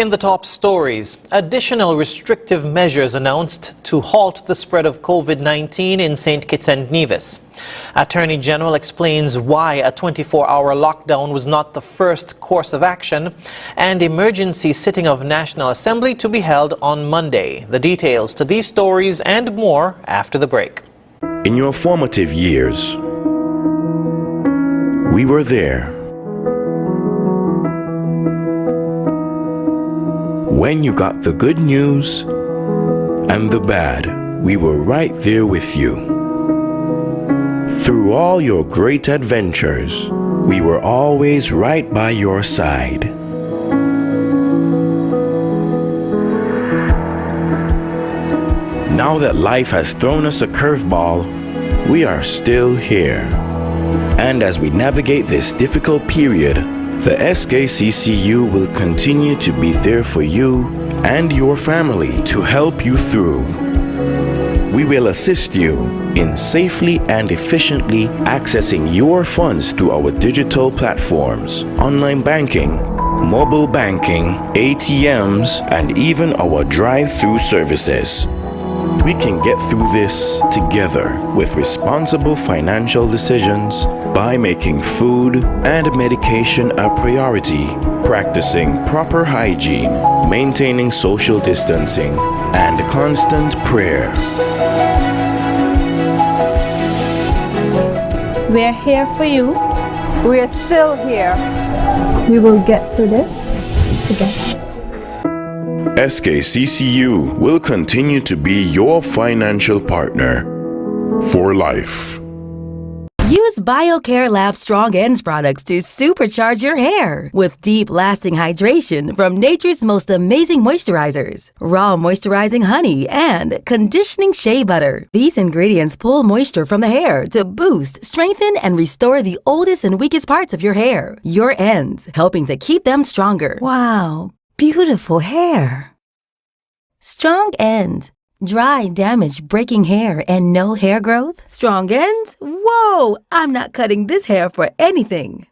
In the top stories, additional restrictive measures announced to halt the spread of COVID-19 in St. Kitts and Nevis. Attorney General explains why a 24-hour lockdown was not the first course of action, and emergency sitting of National Assembly to be held on Monday. The details to these stories and more after the break. In your formative years, we were there. When you got the good news and the bad, we were right there with you. Through all your great adventures, we were always right by your side. Now that life has thrown us a curveball, we are still here. And as we navigate this difficult period, the SKCCU will continue to be there for you and your family to help you through. We will assist you in safely and efficiently accessing your funds through our digital platforms, online banking, mobile banking, ATMs, and even our drive-through services. We can get through this together with responsible financial decisions by making food and medication a priority, practicing proper hygiene, maintaining social distancing, and constant prayer. We're here for you. We're still here. We will get through this together. SKCCU will continue to be your financial partner for life. Use BioCare Lab Strong Ends products to supercharge your hair with deep lasting hydration from nature's most amazing moisturizers, raw moisturizing honey, and conditioning shea butter. These ingredients pull moisture from the hair to boost, strengthen, and restore the oldest and weakest parts of your hair, your ends, helping to keep them stronger. Wow, beautiful hair. Strong Ends. Dry, damaged, breaking hair, and no hair growth? Strong ends? Whoa! I'm not cutting this hair for anything.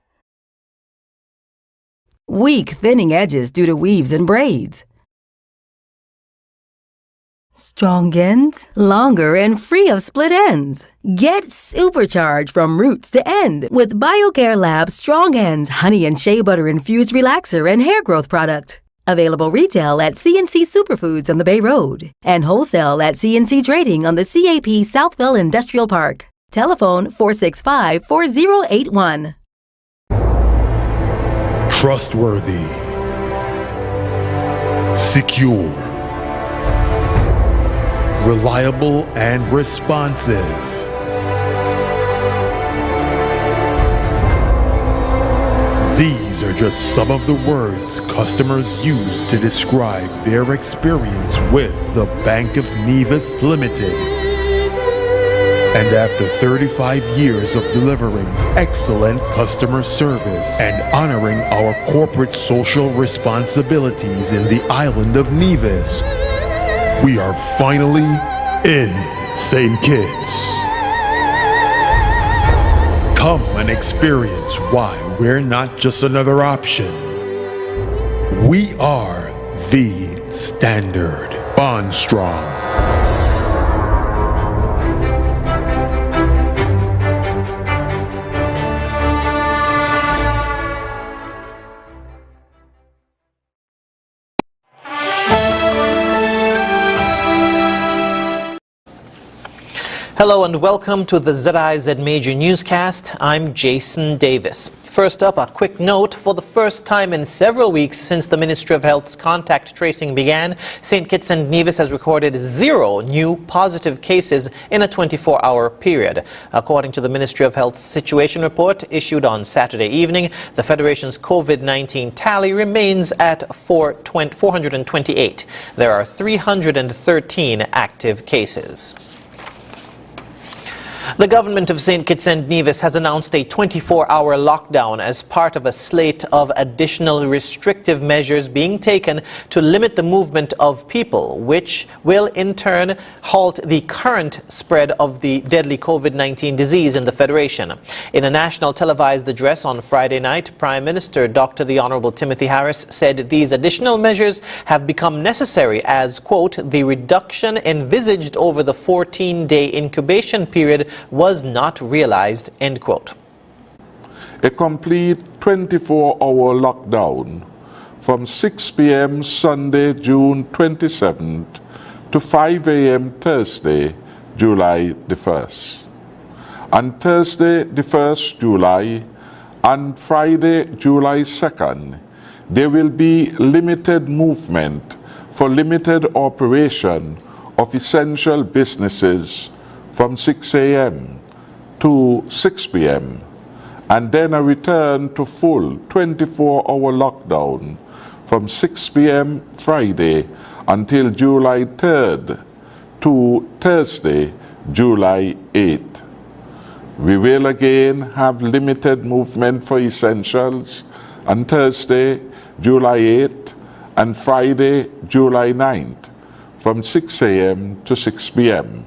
Weak, thinning edges due to weaves and braids. Strong ends? Longer and free of split ends. Get supercharged from roots to end with BioCare Lab Strong Ends Honey and Shea Butter Infused Relaxer and Hair Growth Product. Available retail at CNC Superfoods on the Bay Road and wholesale at CNC Trading on the CAP Southville Industrial Park. Telephone 465-4081. Trustworthy, secure, reliable, and responsive. These are just some of the words customers use to describe their experience with the Bank of Nevis Limited. And after 35 years of delivering excellent customer service and honoring our corporate social responsibilities in the island of Nevis, we are finally in St. Kitts. Come and experience why we're not just another option. We are the standard. Bond strong. Hello and welcome to the ZIZ Major Newscast. I'm Jason Davis. First up, a quick note. For the first time in several weeks since the Ministry of Health's contact tracing began, St. Kitts and Nevis has recorded 0 new positive cases in a 24-hour period. According to the Ministry of Health's situation report issued on Saturday evening, the Federation's COVID-19 tally remains at 428. There are 313 active cases. The government of St. Kitts and Nevis has announced a 24-hour lockdown as part of a slate of additional restrictive measures being taken to limit the movement of people, which will in turn halt the current spread of the deadly COVID-19 disease in the Federation. In a national televised address on Friday night, Prime Minister Dr. the Honorable Timothy Harris said these additional measures have become necessary as, quote, the reduction envisaged over the 14-day incubation period was not realized, end quote. A complete 24-hour lockdown from 6 p.m. Sunday, June 27th to 5 a.m. Thursday, July the 1st. On Thursday, the 1st July, and Friday, July 2nd, there will be limited movement for limited operation of essential businesses from 6 a.m. to 6 p.m. and then a return to full 24-hour lockdown from 6 p.m. Friday until July 3rd to Thursday, July 8th. We will again have limited movement for essentials on Thursday, July 8th and Friday, July 9th from 6 a.m. to 6 p.m.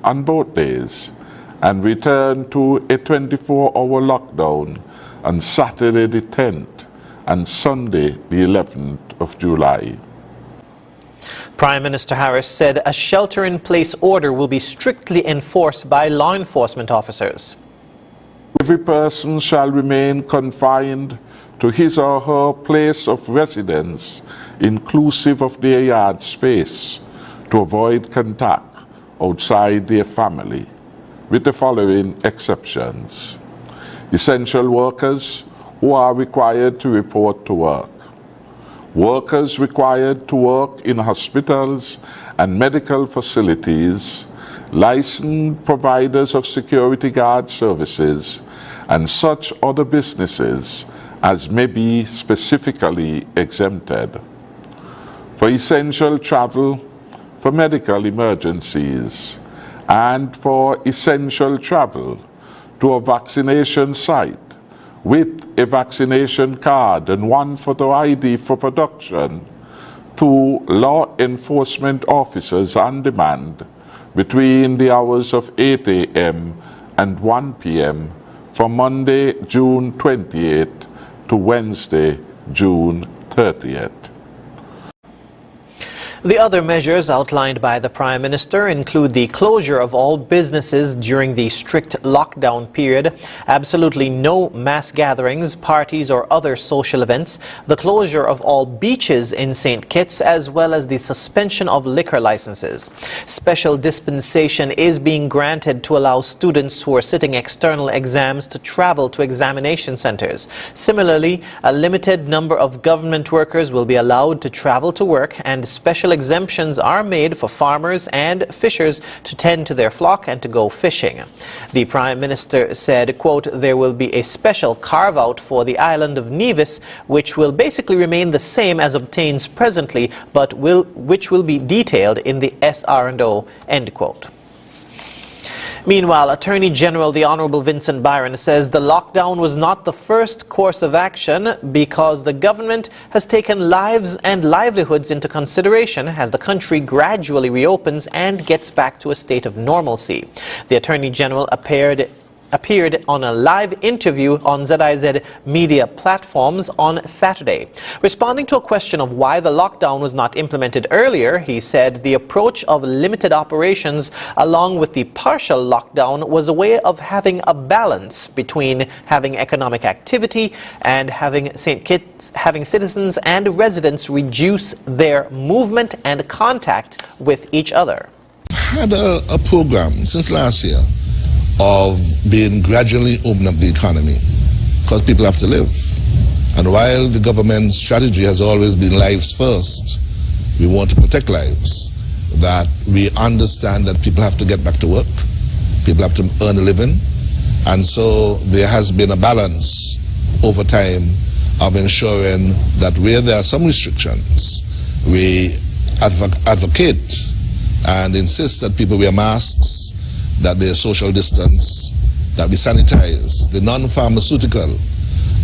on both days, and return to a 24-hour lockdown on Saturday the 10th and Sunday the 11th of July. Prime Minister Harris said a shelter-in-place order will be strictly enforced by law enforcement officers. Every person shall remain confined to his or her place of residence, inclusive of their yard space, to avoid contact outside their family, with the following exceptions. Essential workers who are required to report to work. Workers required to work in hospitals and medical facilities, licensed providers of security guard services, and such other businesses as may be specifically exempted. For essential travel, for medical emergencies, and for essential travel to a vaccination site with a vaccination card and one photo ID for production to law enforcement officers on demand between the hours of 8 a.m. and 1 p.m. from Monday, June 28th to Wednesday, June 30th. The other measures outlined by the Prime Minister include the closure of all businesses during the strict lockdown period, absolutely no mass gatherings, parties or other social events, the closure of all beaches in St. Kitts, as well as the suspension of liquor licenses. Special dispensation is being granted to allow students who are sitting external exams to travel to examination centres. Similarly, a limited number of government workers will be allowed to travel to work, and special exemptions are made for farmers and fishers to tend to their flock and to go fishing. The Prime Minister said, quote, there will be a special carve-out for the island of Nevis, which will basically remain the same as obtains presently, but which will be detailed in the SR&O, end quote. Meanwhile, Attorney General the Honorable Vincent Byron says the lockdown was not the first course of action because the government has taken lives and livelihoods into consideration as the country gradually reopens and gets back to a state of normalcy. The Attorney General appeared on a live interview on ZIZ media platforms on Saturday. Responding to a question of why the lockdown was not implemented earlier, he said the approach of limited operations along with the partial lockdown was a way of having a balance between having economic activity and having St. Kitts, having citizens and residents reduce their movement and contact with each other. Had a program since last year of being gradually open up the economy because people have to live. And while the government's strategy has always been lives first, we want to protect lives, that we understand that people have to get back to work, people have to earn a living, and so there has been a balance over time of ensuring that where there are some restrictions, we advocate and insist that people wear masks, that there's social distance, that we sanitize, the non-pharmaceutical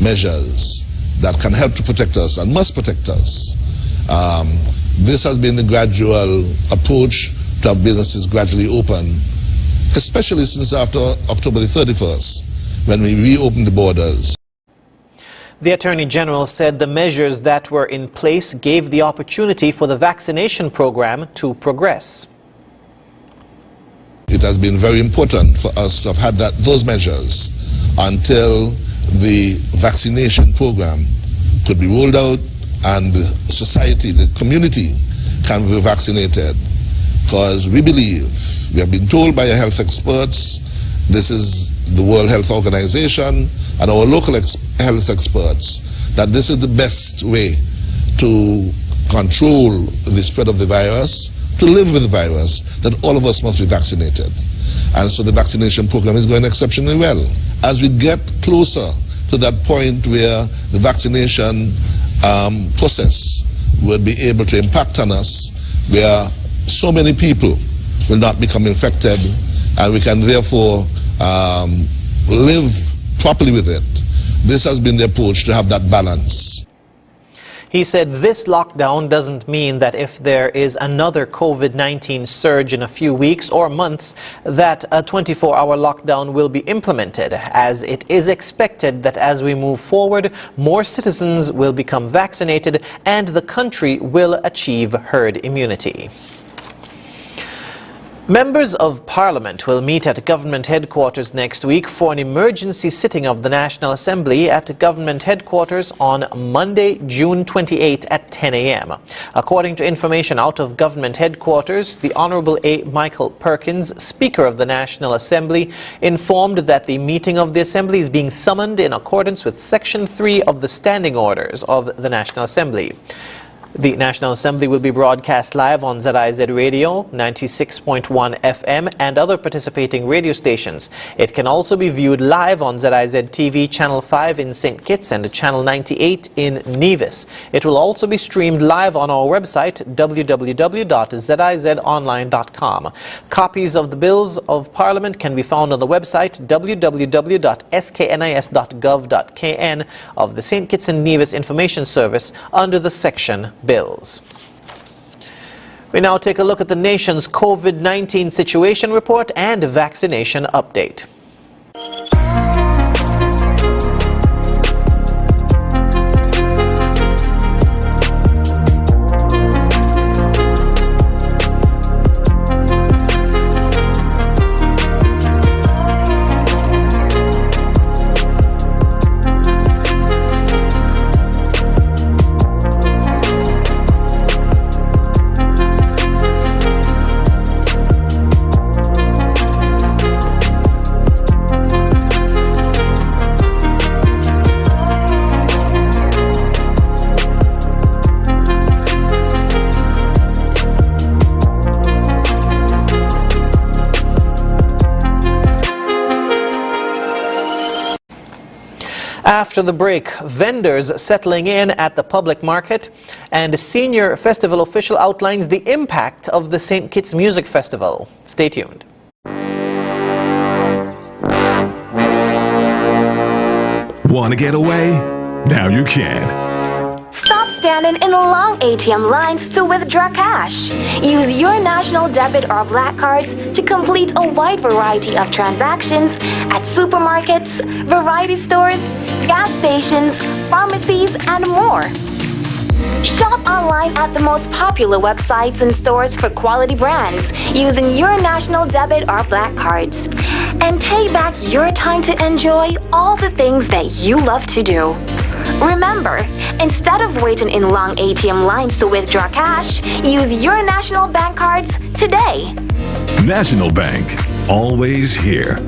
measures that can help to protect us and must protect us. This has been the gradual approach to have businesses gradually open, especially since after October the 31st, when we reopened the borders. The Attorney General said the measures that were in place gave the opportunity for the vaccination program to progress. It has been very important for us to have had those measures until the vaccination program could be rolled out and the society, the community can be vaccinated. Because we believe, we have been told by our health experts, this is the World Health Organization and our local health experts, that this is the best way to control the spread of the virus, to live with the virus, that all of us must be vaccinated. And so the vaccination program is going exceptionally well. As we get closer to that point where the vaccination process will be able to impact on us, where so many people will not become infected, and we can therefore live properly with it. This has been the approach, to have that balance. He said this lockdown doesn't mean that if there is another COVID-19 surge in a few weeks or months, that a 24-hour lockdown will be implemented, as it is expected that as we move forward, more citizens will become vaccinated and the country will achieve herd immunity. Members of Parliament will meet at government headquarters next week for an emergency sitting of the National Assembly at government headquarters on Monday, June 28 at 10 a.m. According to information out of government headquarters, the Honourable A. Michael Perkins, Speaker of the National Assembly, informed that the meeting of the Assembly is being summoned in accordance with Section 3 of the Standing Orders of the National Assembly. The National Assembly will be broadcast live on ZIZ Radio, 96.1 FM and other participating radio stations. It can also be viewed live on ZIZ TV Channel 5 in St. Kitts and Channel 98 in Nevis. It will also be streamed live on our website, www.zizonline.com. Copies of the Bills of Parliament can be found on the website, www.sknis.gov.kn of the St. Kitts and Nevis Information Service under the section Bills. We now take a look at the nation's COVID-19 situation report and vaccination update. After the break, vendors settling in at the public market, and a senior festival official outlines the impact of the St. Kitts Music Festival. Stay tuned. Want to get away? Now you can. Stop standing in long ATM lines to withdraw cash. Use your national debit or black cards to complete a wide variety of transactions at supermarkets, variety stores, gas stations, pharmacies, and more. Shop online at the most popular websites and stores for quality brands using your national debit or black cards. And take back your time to enjoy all the things that you love to do. Remember, instead of waiting in long ATM lines to withdraw cash, use your national bank cards today. National Bank, always here.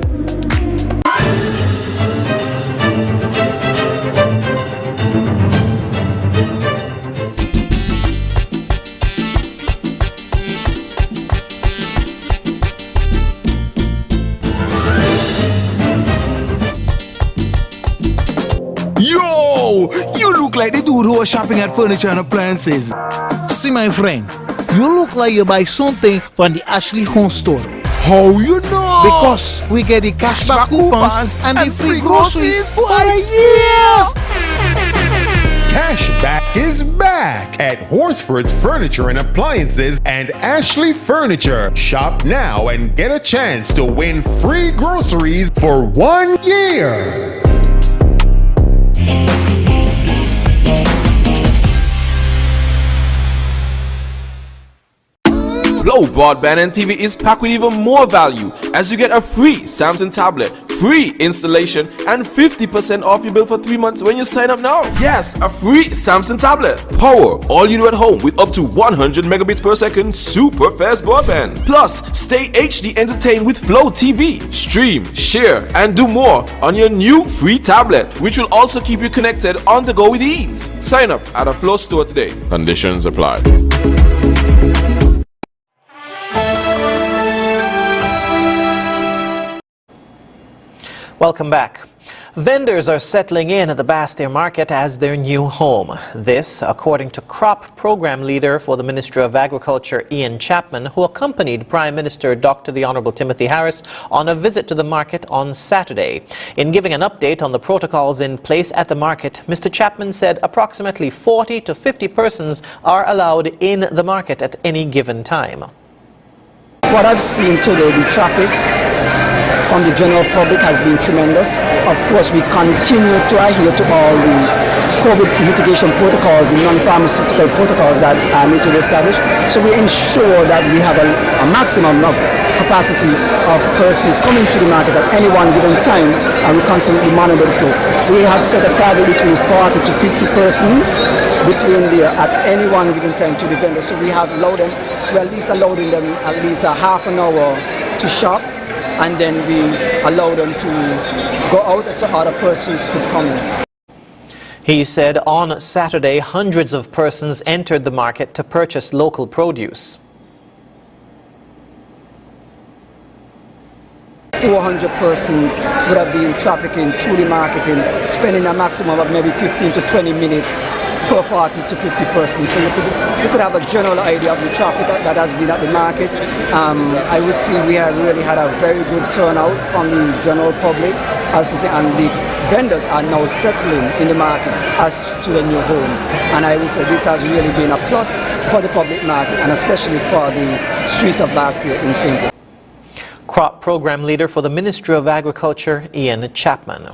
Yo! You look like the dude who was shopping at furniture and appliances. See, my friend, you look like you buy something from the Ashley Home Store. How you know? Because we get the cashback coupons and the free groceries for a year. Cashback is back at Horsford's Furniture and Appliances and Ashley Furniture. Shop now and get a chance to win free groceries for 1 year. Flow Broadband and TV is packed with even more value as you get a free Samsung tablet, free installation, and 50% off your bill for 3 months when you sign up now. Yes, a free Samsung tablet. Power all you do at home with up to 100 megabits per second super fast broadband. Plus, stay HD entertained with Flow TV. Stream, share, and do more on your new free tablet, which will also keep you connected on the go with ease. Sign up at a Flow store today. Conditions apply. Welcome back. Vendors are settling in at the Bastille Market as their new home. This, according to crop program leader for the Ministry of Agriculture, Ian Chapman, who accompanied Prime Minister Dr. the Honorable Timothy Harris on a visit to the market on Saturday. In giving an update on the protocols in place at the market, Mr. Chapman said approximately 40 to 50 persons are allowed in the market at any given time. What I've seen today, the traffic from the general public has been tremendous. Of course, we continue to adhere to all the COVID mitigation protocols, the non-pharmaceutical protocols that need to be established. So we ensure that we have a maximum of capacity of persons coming to the market at any one given time, and we constantly monitor the flow. We have set a target between 40 to 50 persons at any one given time to the vendors. So we have allowed them, we're at least allowing them at least a half an hour to shop, and then we allow them to go out so other persons could come in. He said on Saturday, hundreds of persons entered the market to purchase local produce. 400 persons would have been trafficking through the marketing, spending a maximum of maybe 15 to 20 minutes per 40 to 50 persons. So you could have a general idea of the traffic that has been at the market. I would say we have really had a very good turnout from the general public, and the vendors are now settling in the market as to the new home. And I would say this has really been a plus for the public market, and especially for the streets of Bastille in St. Crop program leader for the Ministry of Agriculture, Ian Chapman.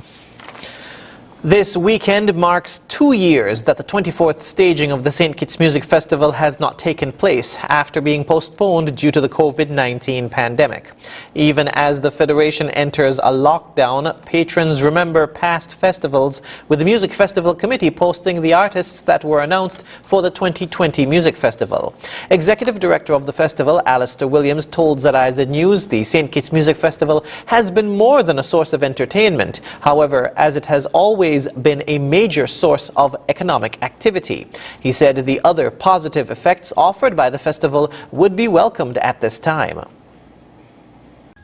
This weekend marks 2 years that the 24th staging of the St. Kitts Music Festival has not taken place after being postponed due to the COVID-19 pandemic. Even as the Federation enters a lockdown, patrons remember past festivals, with the Music Festival Committee posting the artists that were announced for the 2020 Music Festival. Executive Director of the festival, Alistair Williams, told ZIZ News the St. Kitts Music Festival has been more than a source of entertainment. However, as it has always been a major source of economic activity. He said the other positive effects offered by the festival would be welcomed at this time.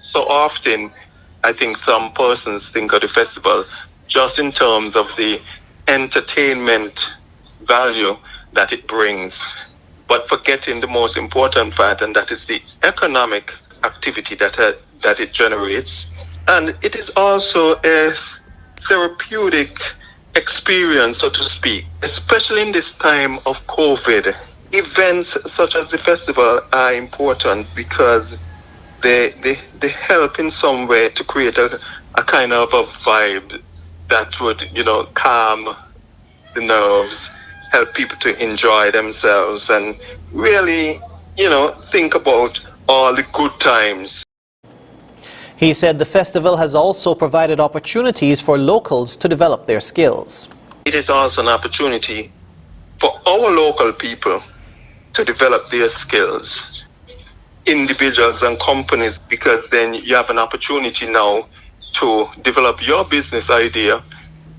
So often, I think some persons think of the festival just in terms of the entertainment value that it brings, but forgetting the most important part, and that is the economic activity that it generates. And it is also a therapeutic experience, so to speak, especially in this time of COVID. Events such as the festival are important because they help in some way to create a kind of a vibe that would, calm the nerves, help people to enjoy themselves and really, think about all the good times. He said the festival has also provided opportunities for locals to develop their skills. It is also an opportunity for our local people to develop their skills, individuals and companies, because then you have an opportunity now to develop your business idea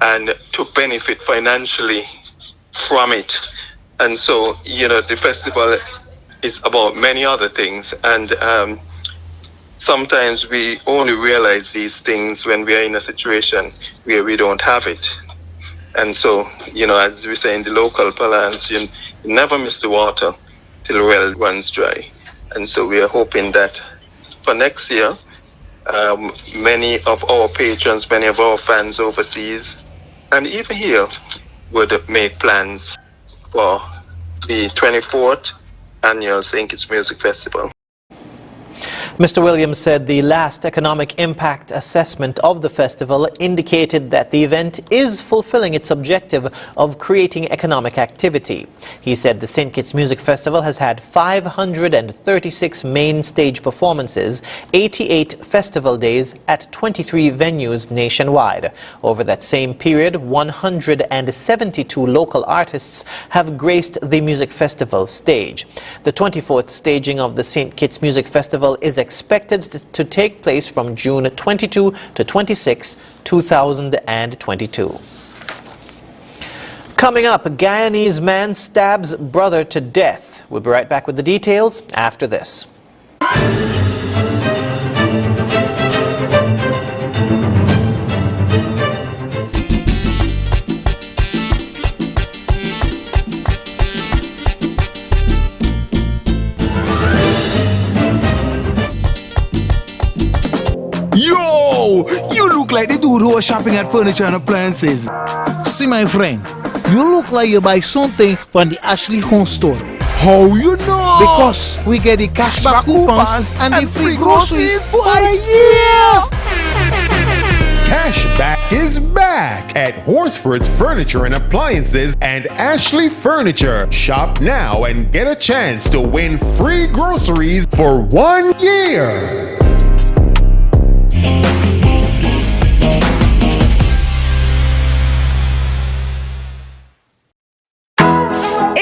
and to benefit financially from it. And so, the festival is about many other things, and sometimes we only realize these things when we are in a situation where we don't have it. And so, as we say in the local parlance, you never miss the water till the well runs dry. And so we are hoping that for next year. Many of our patrons, many of our fans overseas, and even here, would make plans for the 24th annual St. Kitts Music Festival. Mr. Williams said the last economic impact assessment of the festival indicated that the event is fulfilling its objective of creating economic activity. He said the St. Kitts Music Festival has had 536 main stage performances, 88 festival days at 23 venues nationwide. Over that same period, 172 local artists have graced the music festival stage. The 24th staging of the St. Kitts Music Festival is expected to take place from June 22 to 26, 2022. Coming up, a Guyanese man stabs brother to death. We'll be right back with the details after this. Yo! You look like the dude who was shopping at furniture and appliances. See, my friend, you look like you buy something from the Ashley Home Store. How you know? Because we get the cashback coupons and the free groceries for a year! Cashback is back at Horsford's Furniture and Appliances and Ashley Furniture. Shop now and get a chance to win free groceries for 1 year.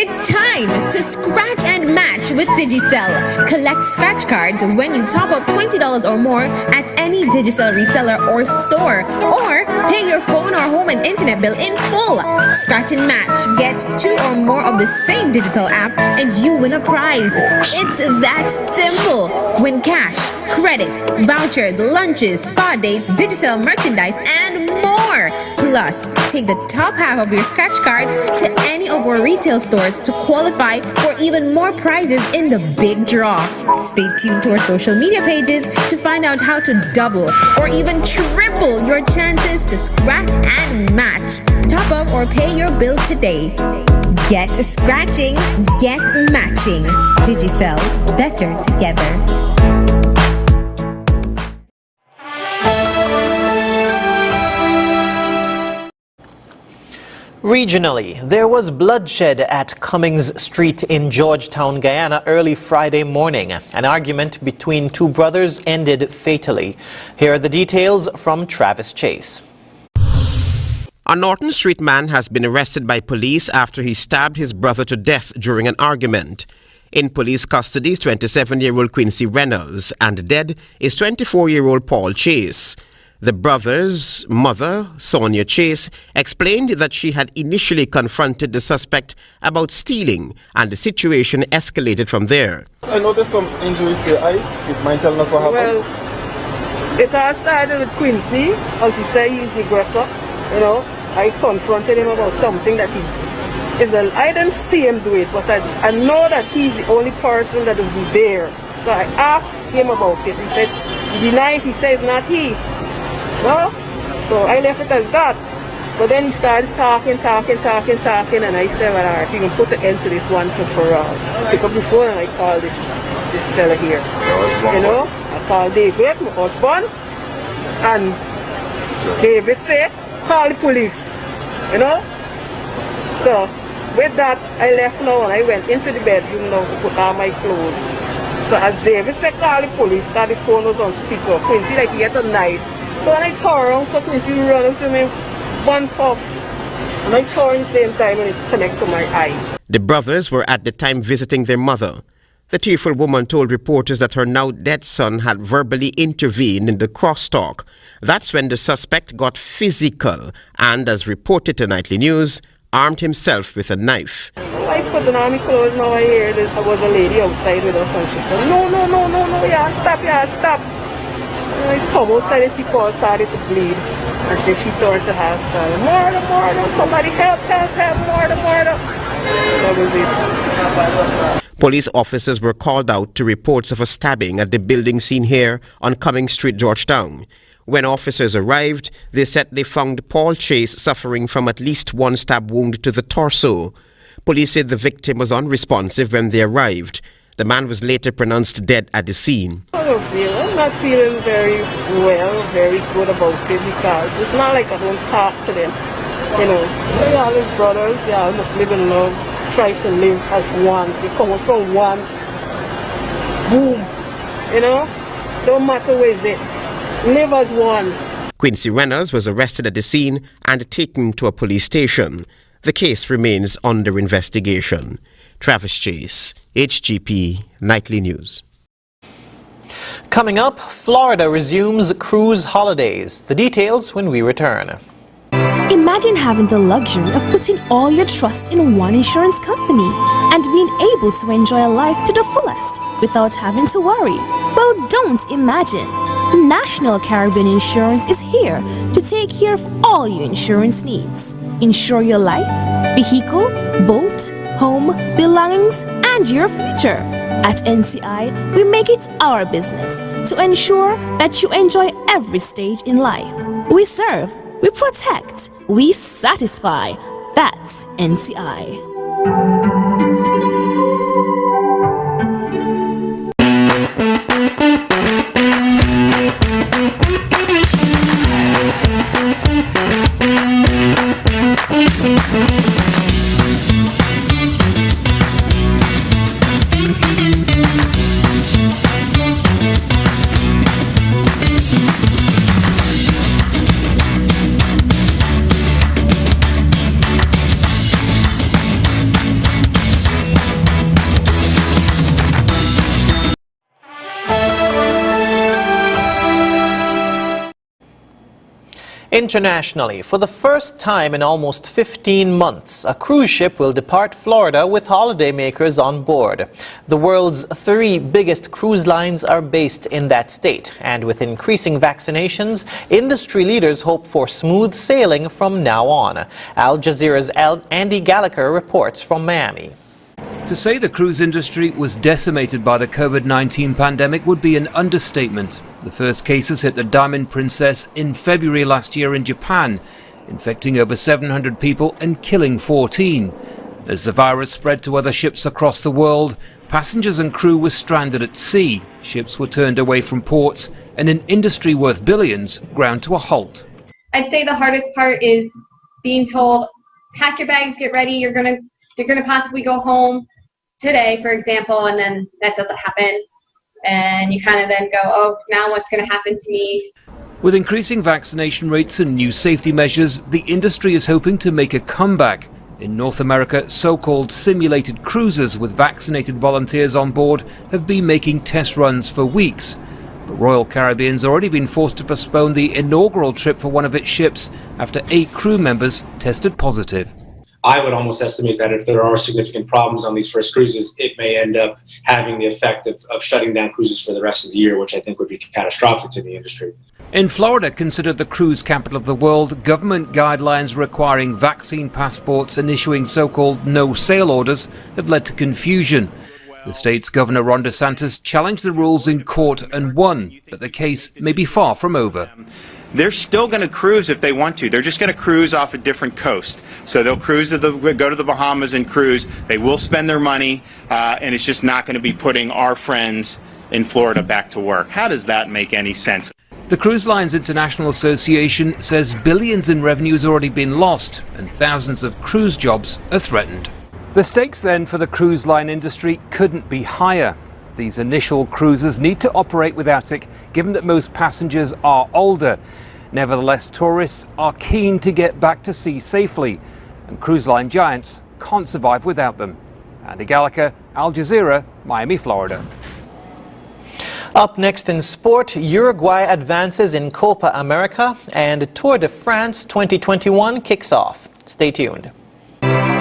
It's time to scratch and match with Digicel. Collect scratch cards when you top up $20 or more at any Digicel reseller or store, or pay your phone or home and internet bill in full. Scratch and match. Get 2 or more of the same digital app and you win a prize. It's that simple. Win cash, credit, vouchers, lunches, spa dates, Digicel merchandise, and more. Plus, take the top half of your scratch cards to any of our retail stores to qualify for even more prizes in the big draw. Stay tuned to our social media pages to find out how to double or even triple your chances to scratch and match. Top up or pay your bill today. Get scratching, get matching. Digicel, better together. Regionally, there was bloodshed at Cummings Street in Georgetown, Guyana early Friday morning. An argument between 2 brothers ended fatally. Here are the details from Travis Chase. A Norton Street man has been arrested by police after he stabbed his brother to death during an argument. In police custody is 27-year-old Quincy Reynolds, and dead is 24-year-old Paul Chase. The brothers' mother, Sonia Chase, explained that she had initially confronted the suspect about stealing, and the situation escalated from there. I noticed some injuries to the eyes. You mind telling us what happened? Well, it all started with Quincy, as he said he's the aggressor. You know, I confronted him about something that I didn't see him do it, but I know that he's the only person that will be there. So I asked him about it. He said, he denied, he says not he. No? So I left it as that. But then he started talking, and I said, well, alright, you can put the end to this once and for all. Pick up the phone and I called this fella here. You know? I called David, my husband, and David said, call the police. You know? So with that, I left now and I went into the bedroom now to put on my clothes. So as David said, call the police, that the phone was on speaker. Quincy like he had a knife. So when I tore around, so Quincy run up to me, one puff, and I tore in the same time and it connected to my eye. The brothers were at the time visiting their mother. The tearful woman told reporters that her now dead son had verbally intervened in the crosstalk. That's when the suspect got physical and, as reported to Nightly News, armed himself with a knife. I was putting on my clothes, now I hear there was a lady outside with us and she said, no, yeah, stop. And I come outside and she started to bleed. And she turned to her son, murder, somebody help, murder. That was it. Police officers were called out to reports of a stabbing at the building scene here on Cumming Street, Georgetown. When officers arrived, they said they found Paul Chase suffering from at least one stab wound to the torso. Police said the victim was unresponsive when they arrived. The man was later pronounced dead at the scene. I'm not feeling very well, very good about it, because it's not like I don't talk to them. You know, they all his brothers, they all must live in love, try to live as one. They come from one boom, you know, don't matter where is it. Live as one. Quincy Reynolds was arrested at the scene and taken to a police station. The case remains under investigation. Travis Chase, HGP Nightly News. Coming up, Florida resumes cruise holidays. The details when we return. Imagine having the luxury of putting all your trust in one insurance company and being able to enjoy a life to the fullest without having to worry. Well, don't imagine. National Caribbean Insurance is here to take care of all your insurance needs. Insure your life, vehicle, boat, home, belongings, and your future. At NCI, we make it our business to ensure that you enjoy every stage in life. We serve, we protect, we satisfy. That's NCI. Internationally, for the first time in almost 15 months, a cruise ship will depart Florida with holidaymakers on board. The world's 3 biggest cruise lines are based in that state, and with increasing vaccinations, industry leaders hope for smooth sailing from now on. Al Jazeera's Andy Gallagher reports from Miami. To say the cruise industry was decimated by the COVID-19 pandemic would be an understatement. The first cases hit the Diamond Princess in February last year in Japan, infecting over 700 people and killing 14. As the virus spread to other ships across the world, passengers and crew were stranded at sea, ships were turned away from ports, and an industry worth billions ground to a halt. I'd say the hardest part is being told, pack your bags, get ready, you're gonna possibly go home today, for example, and then that doesn't happen. And you kind of then go, oh, now what's going to happen to me? With increasing vaccination rates and new safety measures, the industry is hoping to make a comeback. In North America, so-called simulated cruisers with vaccinated volunteers on board have been making test runs for weeks. But Royal Caribbean's already been forced to postpone the inaugural trip for one of its ships after 8 crew members tested positive. I would almost estimate that if there are significant problems on these first cruises, it may end up having the effect of shutting down cruises for the rest of the year, which I think would be catastrophic to the industry. In Florida, considered the cruise capital of the world, government guidelines requiring vaccine passports and issuing so-called no-sail orders have led to confusion. The state's Governor Ron DeSantis challenged the rules in court and won, but the case may be far from over. They're still going to cruise if they want to. They're just going to cruise off a different coast. So they'll cruise to go to the Bahamas and cruise. They will spend their money, and it's just not going to be putting our friends in Florida back to work. How does that make any sense? The Cruise Lines International Association says billions in revenue has already been lost, and thousands of cruise jobs are threatened. The stakes then for the cruise line industry couldn't be higher. These initial cruises need to operate without it, given that most passengers are older. Nevertheless, tourists are keen to get back to sea safely, and cruise line giants can't survive without them. Andy Gallagher, Al Jazeera, Miami, Florida. Up next in sport, Uruguay advances in Copa America and Tour de France 2021 kicks off. Stay tuned.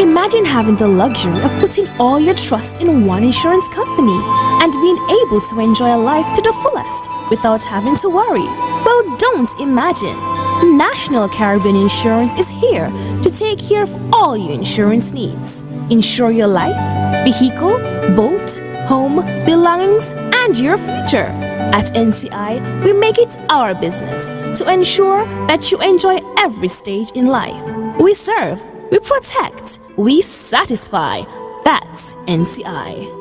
Imagine having the luxury of putting all your trust in one insurance company and being able to enjoy a life to the fullest without having to worry. Well, don't imagine. National Caribbean Insurance is here to take care of all your insurance needs. Insure your life, vehicle, boat, home, belongings, and your future. At NCI, we make it our business to ensure that you enjoy every stage in life. We serve, we protect, we satisfy. That's NCI.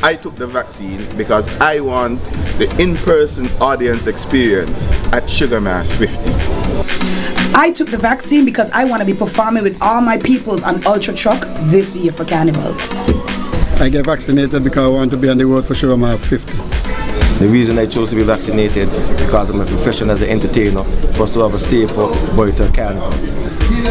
I took the vaccine because I want the in-person audience experience at Sugar Mass 50. I took the vaccine because I want to be performing with all my peoples on Ultra Truck this year for Carnival. I get vaccinated because I want to be on the road for Sugar Mass 50. The reason I chose to be vaccinated because of my profession as an entertainer was to have a safer Boyta Carnival.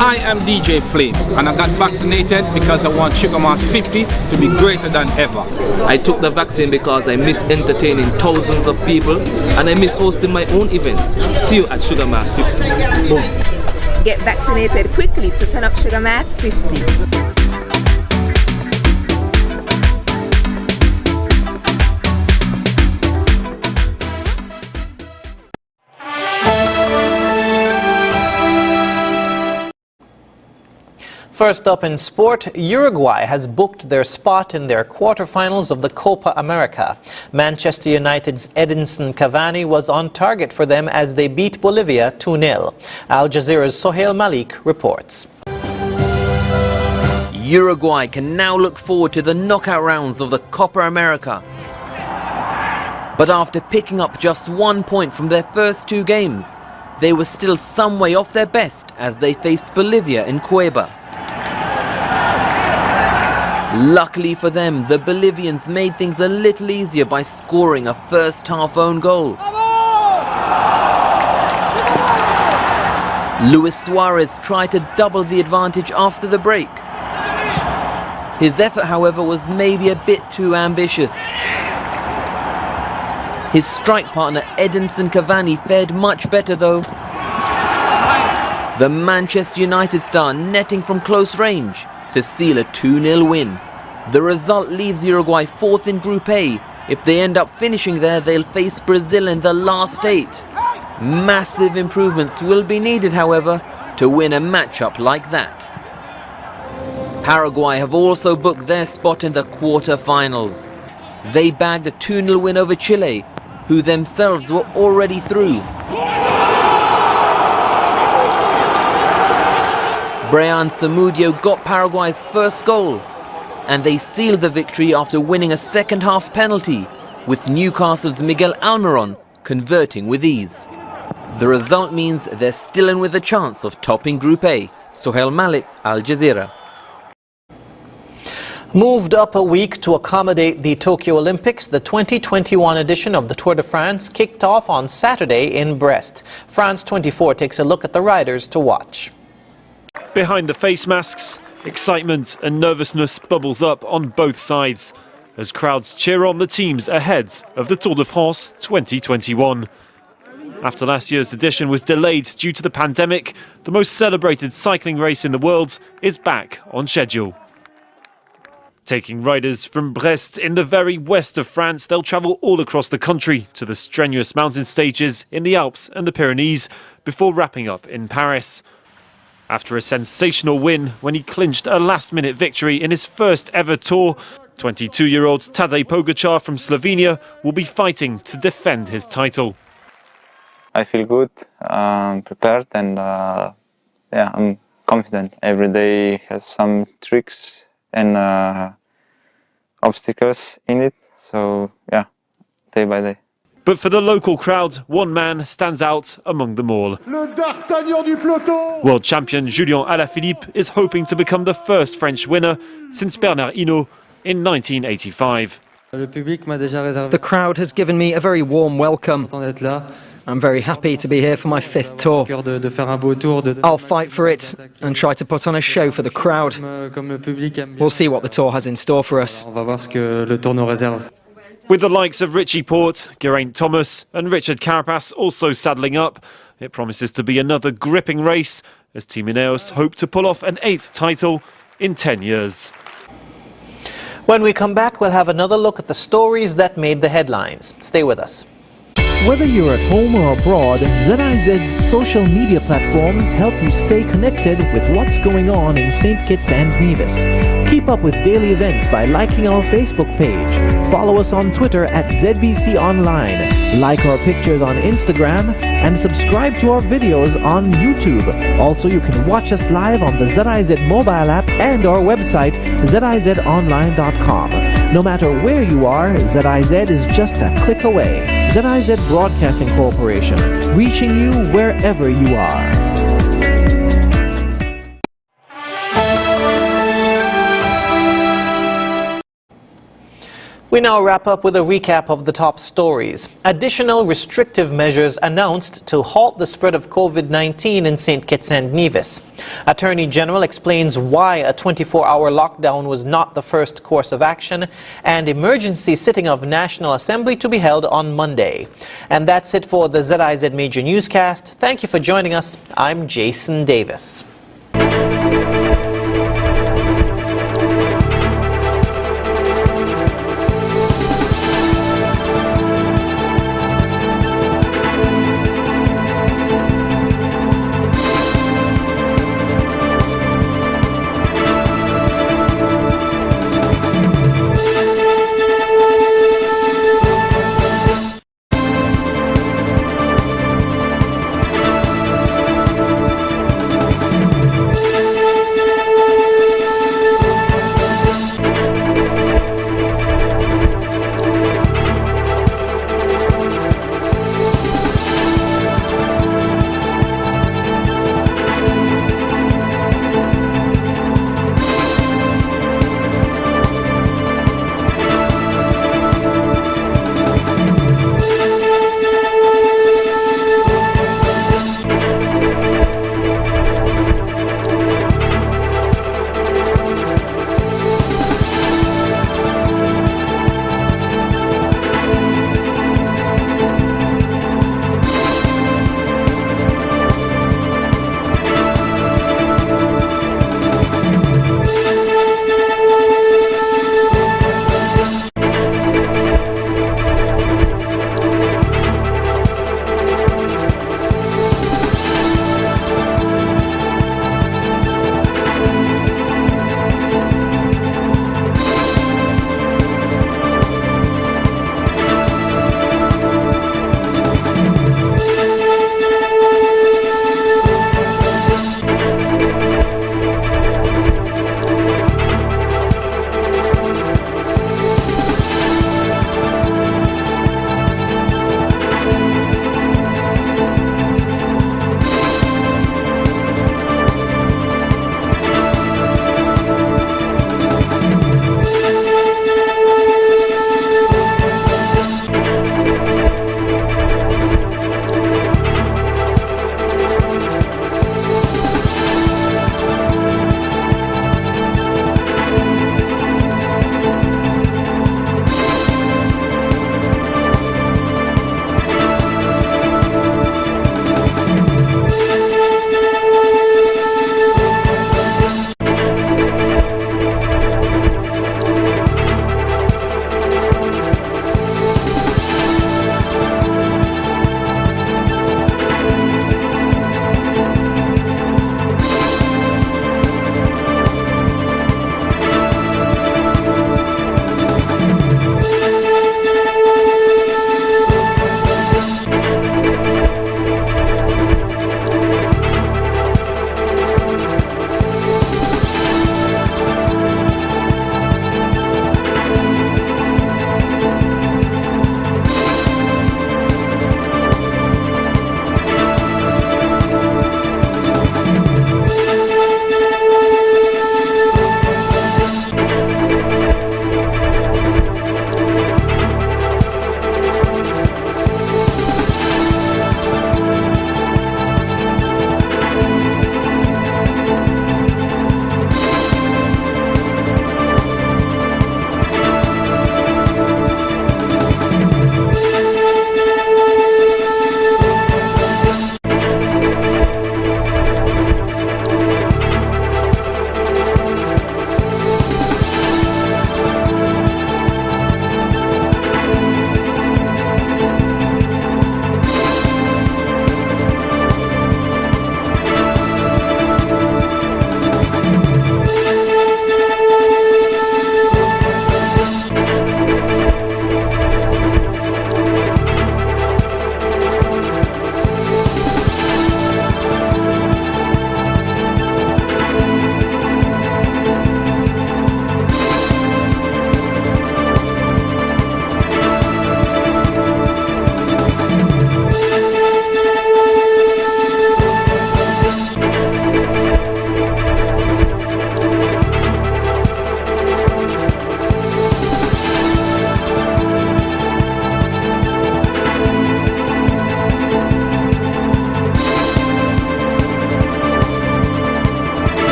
I am DJ Flames and I got vaccinated because I want Sugar Mass 50 to be greater than ever. I took the vaccine because I miss entertaining thousands of people and I miss hosting my own events. See you at Sugar Mass 50. Boom. Get vaccinated quickly to turn up Sugar Mass 50. First up in sport, Uruguay has booked their spot in their quarterfinals of the Copa America. Manchester United's Edinson Cavani was on target for them as they beat Bolivia 2-0. Al Jazeera's Sohail Malik reports. Uruguay can now look forward to the knockout rounds of the Copa America. But after picking up just 1 point from their first 2 games, they were still some way off their best as they faced Bolivia in Cueva. Luckily for them, the Bolivians made things a little easier by scoring a first-half own goal. Luis Suarez tried to double the advantage after the break. His effort, however, was maybe a bit too ambitious. His strike partner Edinson Cavani fared much better though. The Manchester United star netting from close range to seal a 2-0 win. The result leaves Uruguay 4th in Group A. If they end up finishing there, they'll face Brazil in the last 8. Massive improvements will be needed, however, to win a matchup like that. Paraguay have also booked their spot in the quarter-finals. They bagged a 2-0 win over Chile, who themselves were already through. Brian Samudio got Paraguay's first goal, and they sealed the victory after winning a second-half penalty, with Newcastle's Miguel Almiron converting with ease. The result means they're still in with a chance of topping Group A. Sohail Malik, Al Jazeera. Moved up a week to accommodate the Tokyo Olympics, the 2021 edition of the Tour de France kicked off on Saturday in Brest. France 24 takes a look at the riders to watch. Behind the face masks, excitement and nervousness bubbles up on both sides as crowds cheer on the teams ahead of the Tour de France 2021. After last year's edition was delayed due to the pandemic, the most celebrated cycling race in the world is back on schedule. Taking riders from Brest in the very west of France, they'll travel all across the country to the strenuous mountain stages in the Alps and the Pyrenees before wrapping up in Paris. After a sensational win when he clinched a last-minute victory in his first ever Tour, 22-year-old Tadej Pogačar from Slovenia will be fighting to defend his title. I feel good, prepared, and I'm confident. Every day has some tricks and obstacles in it, so yeah, day by day. But for the local crowd, one man stands out among them all. World champion Julien Alaphilippe is hoping to become the first French winner since Bernard Hinault in 1985. The crowd has given me a very warm welcome. I'm very happy to be here for my 5th tour. I'll fight for it and try to put on a show for the crowd. We'll see what the tour has in store for us. With the likes of Richie Porte, Geraint Thomas and Richard Carapaz also saddling up, it promises to be another gripping race as Team Ineos hope to pull off an 8th title in 10 years. When we come back, we'll have another look at the stories that made the headlines. Stay with us. Whether you're at home or abroad, ZIZ's social media platforms help you stay connected with what's going on in St. Kitts and Nevis. Keep up with daily events by liking our Facebook page. Follow us on Twitter at ZBC Online. Like our pictures on Instagram and subscribe to our videos on YouTube. Also, you can watch us live on the ZIZ mobile app and our website, zizonline.com. No matter where you are, ZIZ is just a click away. ZIZ Broadcasting Corporation, reaching you wherever you are. We now wrap up with a recap of the top stories. Additional restrictive measures announced to halt the spread of COVID-19 in St. Kitts and Nevis. Attorney General explains why a 24-hour lockdown was not the first course of action, and emergency sitting of National Assembly to be held on Monday. And that's it for the ZIZ Major Newscast. Thank you for joining us. I'm Jason Davis.